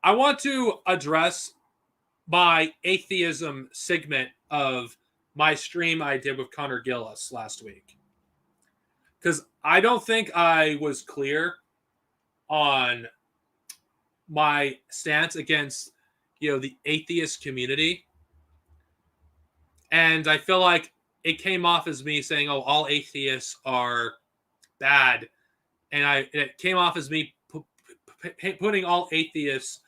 I want to address my atheism segment of my stream I did with Connor Gillis last week. Because I don't think I was clear on my stance against, the atheist community. And I feel like it came off as me saying, oh, all atheists are bad. And it came off as me putting all atheists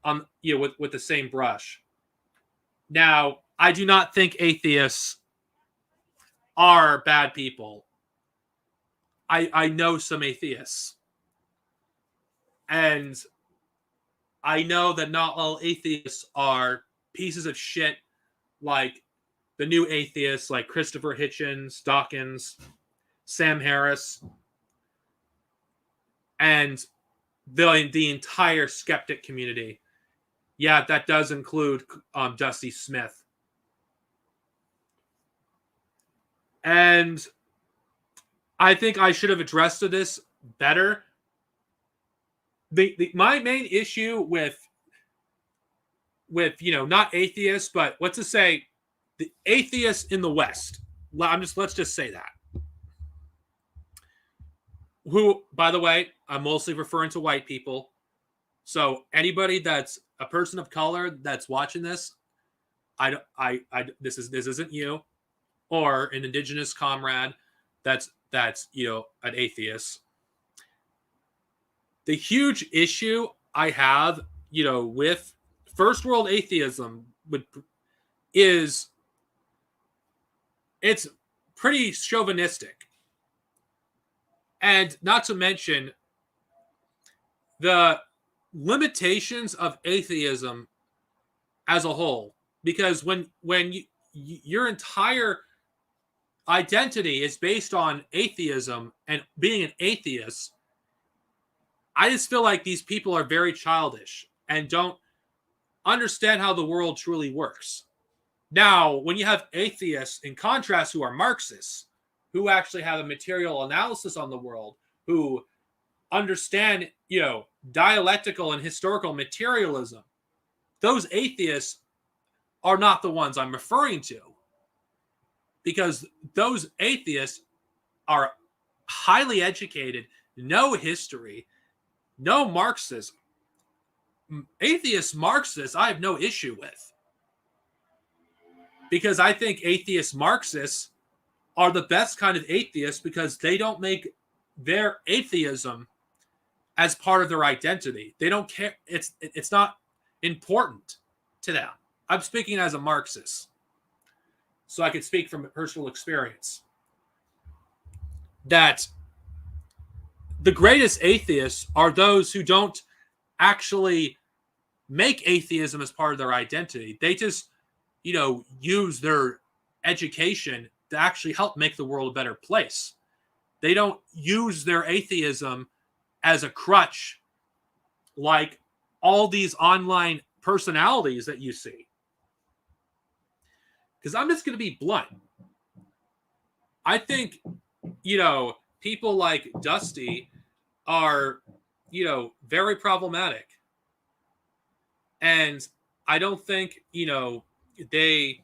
on, with the same brush. Now, I do not think atheists are bad people. I know some atheists. And I know that not all atheists are pieces of shit like the new atheists like Christopher Hitchens, Dawkins, Sam Harris, and the entire skeptic community. Yeah, that does include Dusty Smith. And I think I should have addressed this better. My main issue with not atheists, but let's just say the atheists in the West. Let's just say that. Who, by the way, I'm mostly referring to white people. So anybody that's a person of color that's watching this, this isn't you, or an indigenous comrade that's an atheist. The huge issue I have, with first world atheism is it's pretty chauvinistic. And not to mention the limitations of atheism as a whole. Because when your entire identity is based on atheism and being an atheist, I just feel like these people are very childish and don't understand how the world truly works. Now, when you have atheists, in contrast, who are Marxists, who actually have a material analysis on the world, who understand, dialectical and historical materialism, those atheists are not the ones I'm referring to. Because those atheists are highly educated, no history, no Marxism. Atheist Marxists, I have no issue with. Because I think atheist Marxists are the best kind of atheists because they don't make their atheism as part of their identity. They don't care. It's not important to them. I'm speaking as a Marxist, so I can speak from personal experience. That the greatest atheists are those who don't actually make atheism as part of their identity. They just, use their education to actually help make the world a better place. They don't use their atheism as a crutch like all these online personalities that you see. Because I'm just going to be blunt. I think, people like Dusty are, very problematic. And I don't think, they...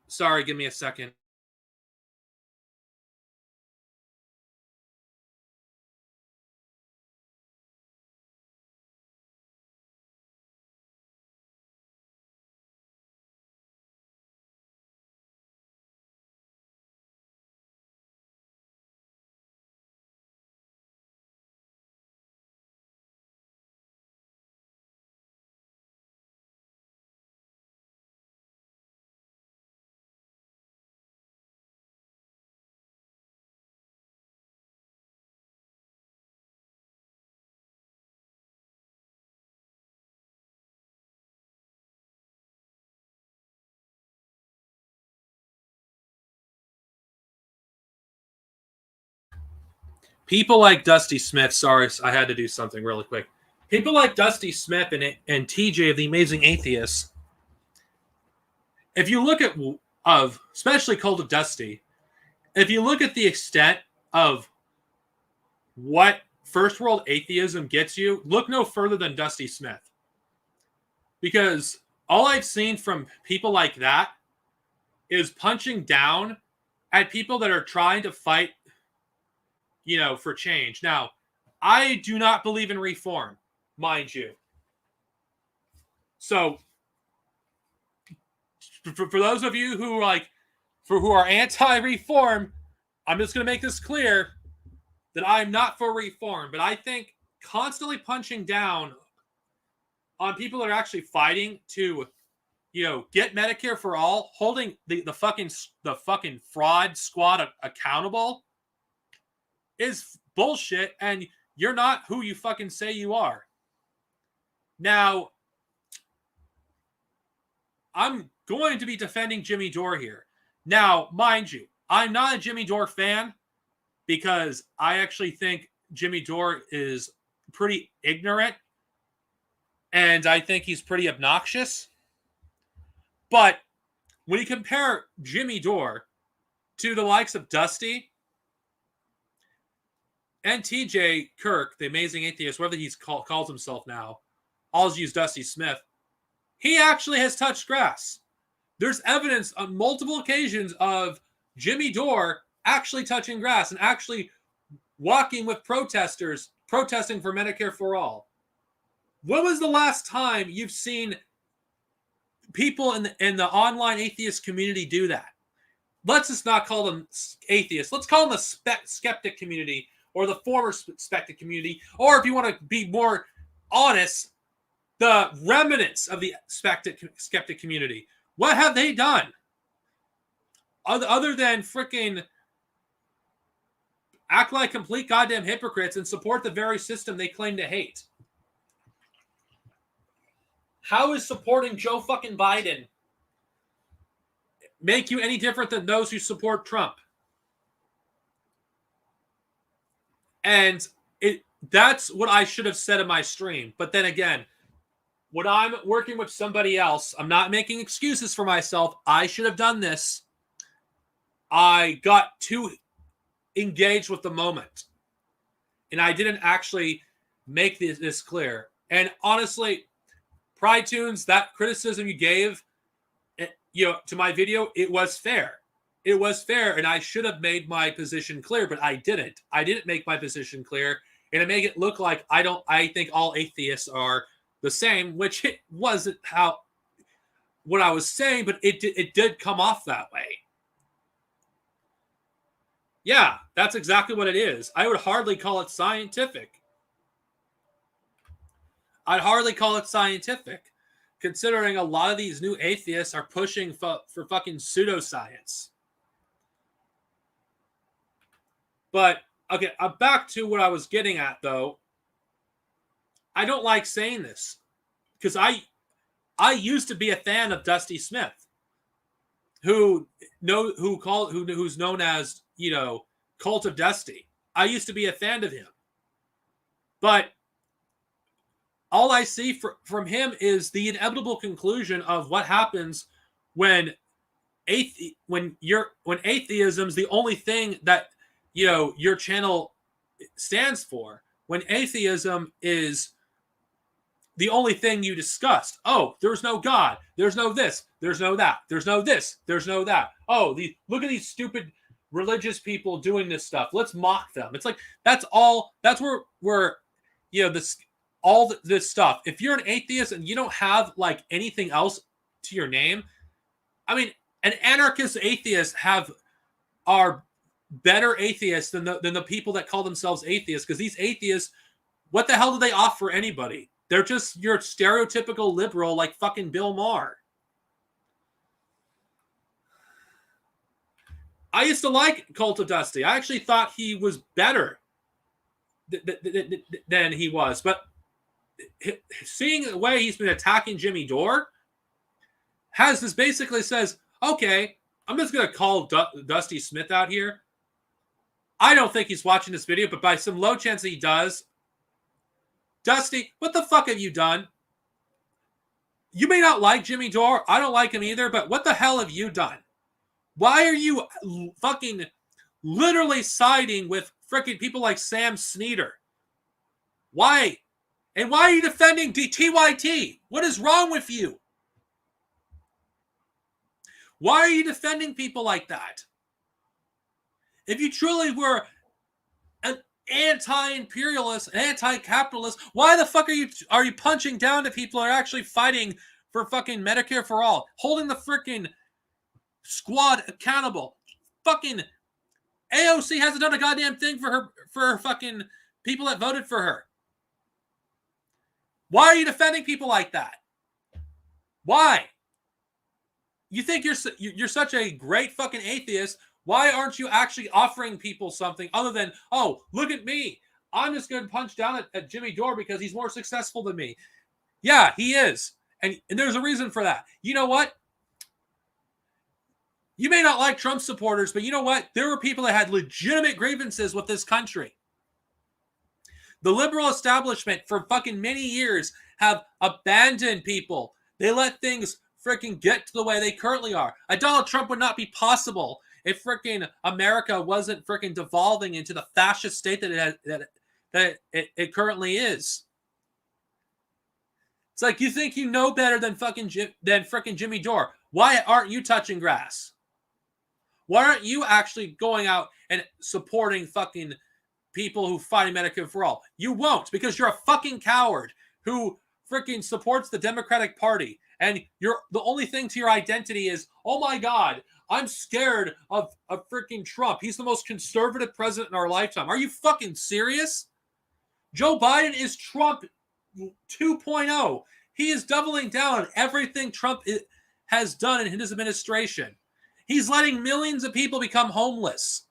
Sorry, give me a second. People like Dusty Smith, sorry, I had to do something really quick. People like Dusty Smith and TJ of the Amazing Atheists, if you look at, especially Cult of Dusty, if you look at the extent of what first world atheism gets you, look no further than Dusty Smith. Because all I've seen from people like that is punching down at people that are trying to fight, for change. Now, I do not believe in reform, mind you. So, for those of you who are anti-reform, I'm just going to make this clear that I'm not for reform. But I think constantly punching down on people that are actually fighting to, get Medicare for all, holding the fucking fraud squad accountable is bullshit, and you're not who you fucking say you are. Now, I'm going to be defending Jimmy Dore here. Now, mind you, I'm not a Jimmy Dore fan because I actually think Jimmy Dore is pretty ignorant and I think he's pretty obnoxious. But when you compare Jimmy Dore to the likes of Dusty and TJ Kirk, the amazing atheist, whatever he calls himself now, I'll just use Dusty Smith, he actually has touched grass. There's evidence on multiple occasions of Jimmy Dore actually touching grass and actually walking with protesters, protesting for Medicare for all. When was the last time you've seen people in the online atheist community do that? Let's just not call them atheists. Let's call them the skeptic community or the former skeptic community. Or if you want to be more honest, the remnants of the skeptic community. What have they done? Other than freaking act like complete goddamn hypocrites and support the very system they claim to hate. How is supporting Joe fucking Biden make you any different than those who support Trump? And that's what I should have said in my stream. But then again, when I'm working with somebody else, I'm not making excuses for myself. I should have done this. I got too engaged with the moment. And I didn't actually make this clear. And honestly, Pride Tunes, that criticism you gave, to my video, it was fair. It was fair, and I should have made my position clear, but I didn't. I didn't make my position clear, and I make it look like I think all atheists are the same, which it wasn't what I was saying, but it did come off that way. Yeah, that's exactly what it is. I would hardly call it scientific. I'd hardly call it scientific, considering a lot of these new atheists are pushing for fucking pseudoscience. But, okay, back to what I was getting at, though. I don't like saying this, because I used to be a fan of Dusty Smith, who's known as, Cult of Dusty. I used to be a fan of him. But all I see from him is the inevitable conclusion of what happens when atheism's the only thing that your channel stands for. When atheism is the only thing you discussed. Oh, there's no God. There's no this. There's no that. There's no this. There's no that. Oh, look at these stupid religious people doing this stuff. Let's mock them. It's like that's all. That's where all this stuff. If you're an atheist and you don't have like anything else to your name, I mean, an anarchist atheist are better atheists than the people that call themselves atheists, because these atheists, what the hell do they offer anybody? They're just your stereotypical liberal like fucking Bill Maher. I used to like Cult of Dusty. I actually thought he was better than he was, but seeing the way he's been attacking Jimmy Dore basically says, okay, I'm just going to call Dusty Smith out here. I don't think he's watching this video, but by some low chance he does. Dusty, what the fuck have you done? You may not like Jimmy Dore. I don't like him either, but what the hell have you done? Why are you fucking literally siding with freaking people like Sam Sneeder? Why? And why are you defending TYT? What is wrong with you? Why are you defending people like that? If you truly were an anti-imperialist, anti-capitalist, why the fuck are you punching down to people who are actually fighting for fucking Medicare for all, holding the freaking squad accountable? Fucking AOC hasn't done a goddamn thing for her fucking people that voted for her. Why are you defending people like that? Why? You think you're such a great fucking atheist? Why aren't you actually offering people something other than, oh, look at me, I'm just going to punch down at Jimmy Dore because he's more successful than me? Yeah, he is. And there's a reason for that. You know what? You may not like Trump supporters, but you know what? There were people that had legitimate grievances with this country. The liberal establishment for fucking many years have abandoned people. They let things freaking get to the way they currently are. A Donald Trump would not be possible if freaking America wasn't freaking devolving into the fascist state that it currently is. It's like, you think you know better than freaking Jimmy Dore. Why aren't you touching grass? Why aren't you actually going out and supporting fucking people who fight Medicare for all? You won't, because you're a fucking coward who freaking supports the Democratic Party. And the only thing to your identity is, oh my God, I'm scared of freaking Trump. He's the most conservative president in our lifetime. Are you fucking serious? Joe Biden is Trump 2.0. He is doubling down on everything Trump has done in his administration. He's letting millions of people become homeless.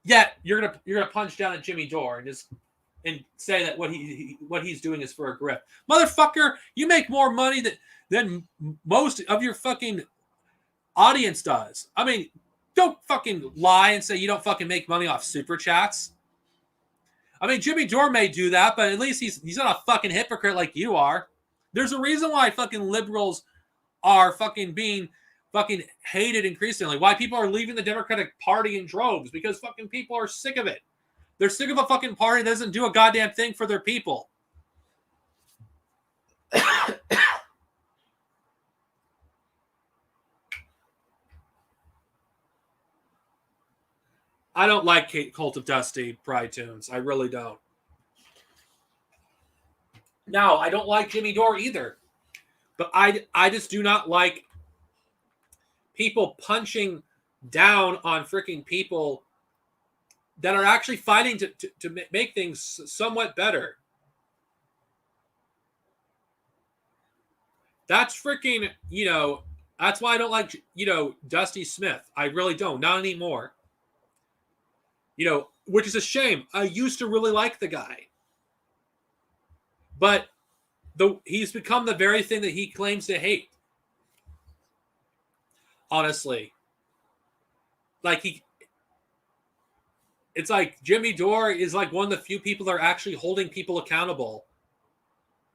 Yet you're gonna punch down at Jimmy Dore and say that what he's doing is for a grift. Motherfucker, you make more money than most of your fucking audience does. I mean, don't fucking lie and say you don't fucking make money off super chats. I mean, Jimmy Dore may do that, but at least he's not a fucking hypocrite like you are. There's a reason why fucking liberals are fucking being fucking hated increasingly. Why people are leaving the Democratic Party in droves, because fucking people are sick of it. They're sick of a fucking party that doesn't do a goddamn thing for their people. I don't like Cult of Dusty Pride tunes. I really don't. No, I don't like Jimmy Dore either. But I just do not like people punching down on freaking people that are actually fighting to make things somewhat better. That's freaking, that's why I don't like, Dusty Smith. I really don't. Not anymore. Which is a shame. I used to really like the guy. But he's become the very thing that he claims to hate. Honestly. It's like Jimmy Dore is like one of the few people that are actually holding people accountable.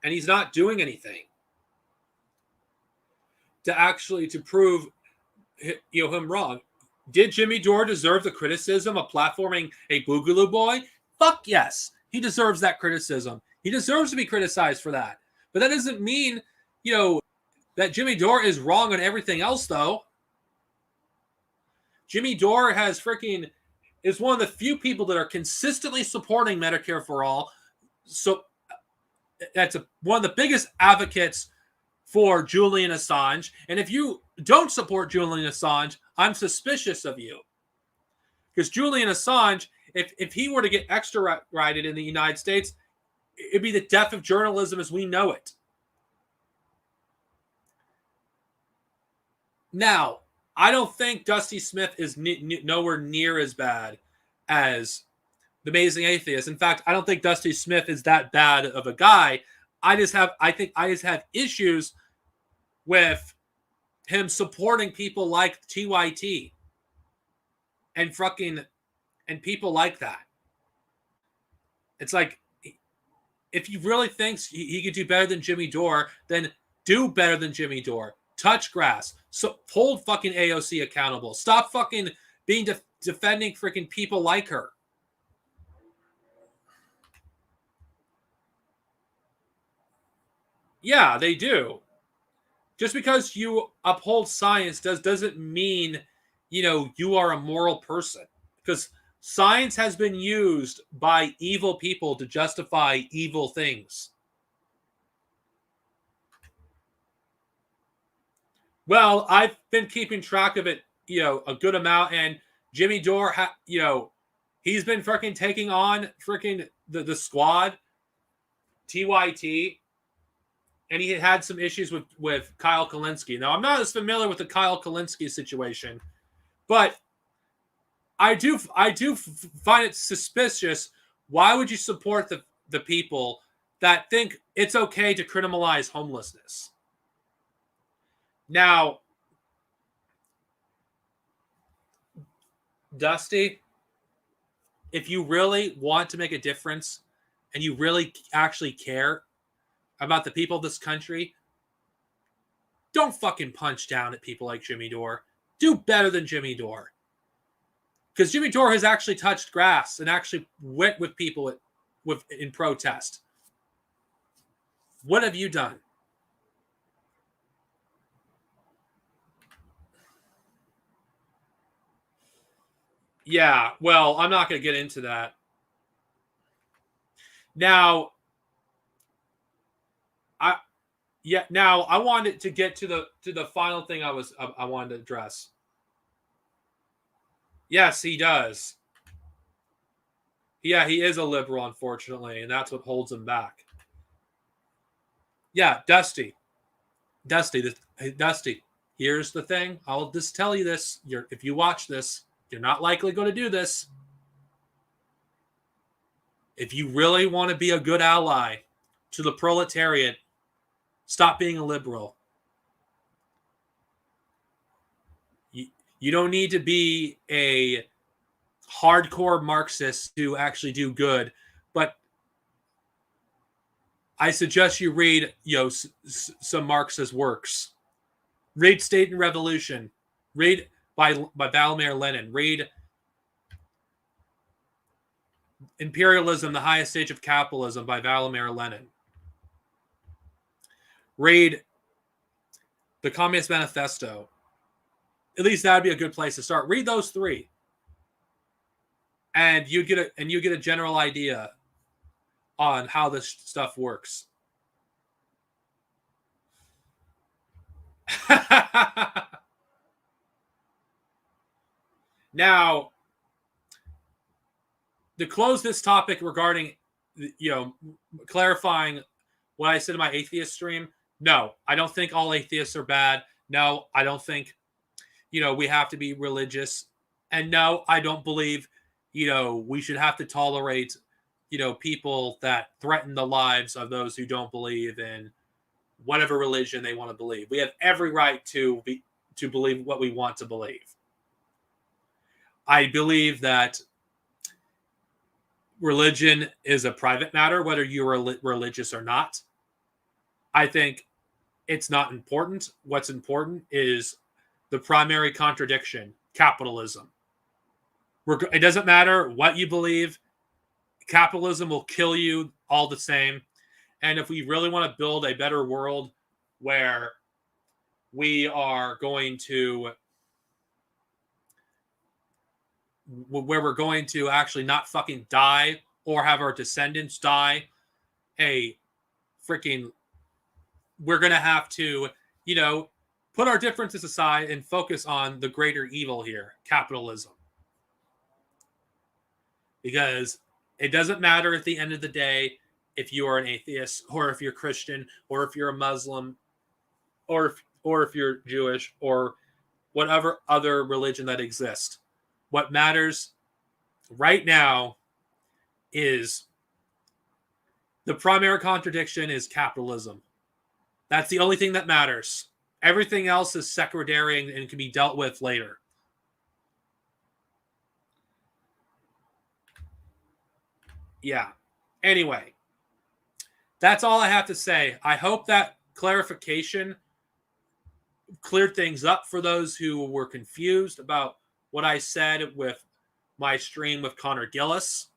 And he's not doing anything to prove him wrong. Did Jimmy Dore deserve the criticism of platforming a Boogaloo Boy? Fuck yes. He deserves that criticism. He deserves to be criticized for that. But that doesn't mean, that Jimmy Dore is wrong on everything else, though. Jimmy Dore is one of the few people that are consistently supporting Medicare for all. So that's one of the biggest advocates for Julian Assange. And if you don't support Julian Assange, I'm suspicious of you. Because Julian Assange, if he were to get extradited in the United States, it'd be the death of journalism as we know it. Now, I don't think Dusty Smith is nowhere near as bad as The Amazing Atheist. In fact, I don't think Dusty Smith is that bad of a guy. I just have issues with him supporting people like TYT and people like that. It's like, if he really thinks he could do better than Jimmy Dore, then do better than Jimmy Dore. Touch grass. So hold fucking AOC accountable. Stop fucking being defending freaking people like her. Yeah, they do. Just because you uphold science doesn't mean, you are a moral person. Because science has been used by evil people to justify evil things. Well, I've been keeping track of it, a good amount, and Jimmy Dore, he's been freaking taking on freaking the squad, TYT, and he had some issues with Kyle Kalinske. Now, I'm not as familiar with the Kyle Kalinske situation, but I do find it suspicious. Why would you support the people that think it's okay to criminalize homelessness? Now, Dusty, if you really want to make a difference and you really actually care about the people of this country, don't fucking punch down at people like Jimmy Dore. Do better than Jimmy Dore. Because Jimmy Dore has actually touched grass and actually went with people in protest. What have you done? Yeah, well, I'm not going to get into that. Now, I wanted to get to the final thing I wanted to address. Yes, he does. Yeah, he is a liberal, unfortunately, and that's what holds him back. Yeah, Dusty. Dusty. Here's the thing. I'll just tell you this. If you watch this, you're not likely going to do this. If you really want to be a good ally to the proletariat, stop being a liberal. You don't need to be a hardcore Marxist to actually do good, but I suggest you read, some Marxist works. Read State and Revolution. Read by Vladimir Lenin. Read Imperialism, the Highest Stage of Capitalism by Vladimir Lenin. Read the Communist Manifesto. At least that would be a good place to start. Read those three, and you get a general idea on how this stuff works. Now, to close this topic regarding, clarifying what I said in my atheist stream, no, I don't think all atheists are bad. No, I don't think, we have to be religious. And no, I don't believe, we should have to tolerate, people that threaten the lives of those who don't believe in whatever religion they want to believe. We have every right to believe what we want to believe. I believe that religion is a private matter, whether you're religious or not. I think it's not important. What's important is the primary contradiction, capitalism. It doesn't matter what you believe. Capitalism will kill you all the same. And if we really want to build a better world where we are going to we're going to actually not fucking die or have our descendants die, we're going to have to, put our differences aside and focus on the greater evil here, capitalism. Because it doesn't matter at the end of the day if you are an atheist or if you're Christian or if you're a Muslim or if you're Jewish or whatever other religion that exists. What matters right now is the primary contradiction is capitalism. That's the only thing that matters. Everything else is secondary and can be dealt with later. Yeah. Anyway, that's all I have to say. I hope that clarification cleared things up for those who were confused about what I said with my stream with Connor Gillis.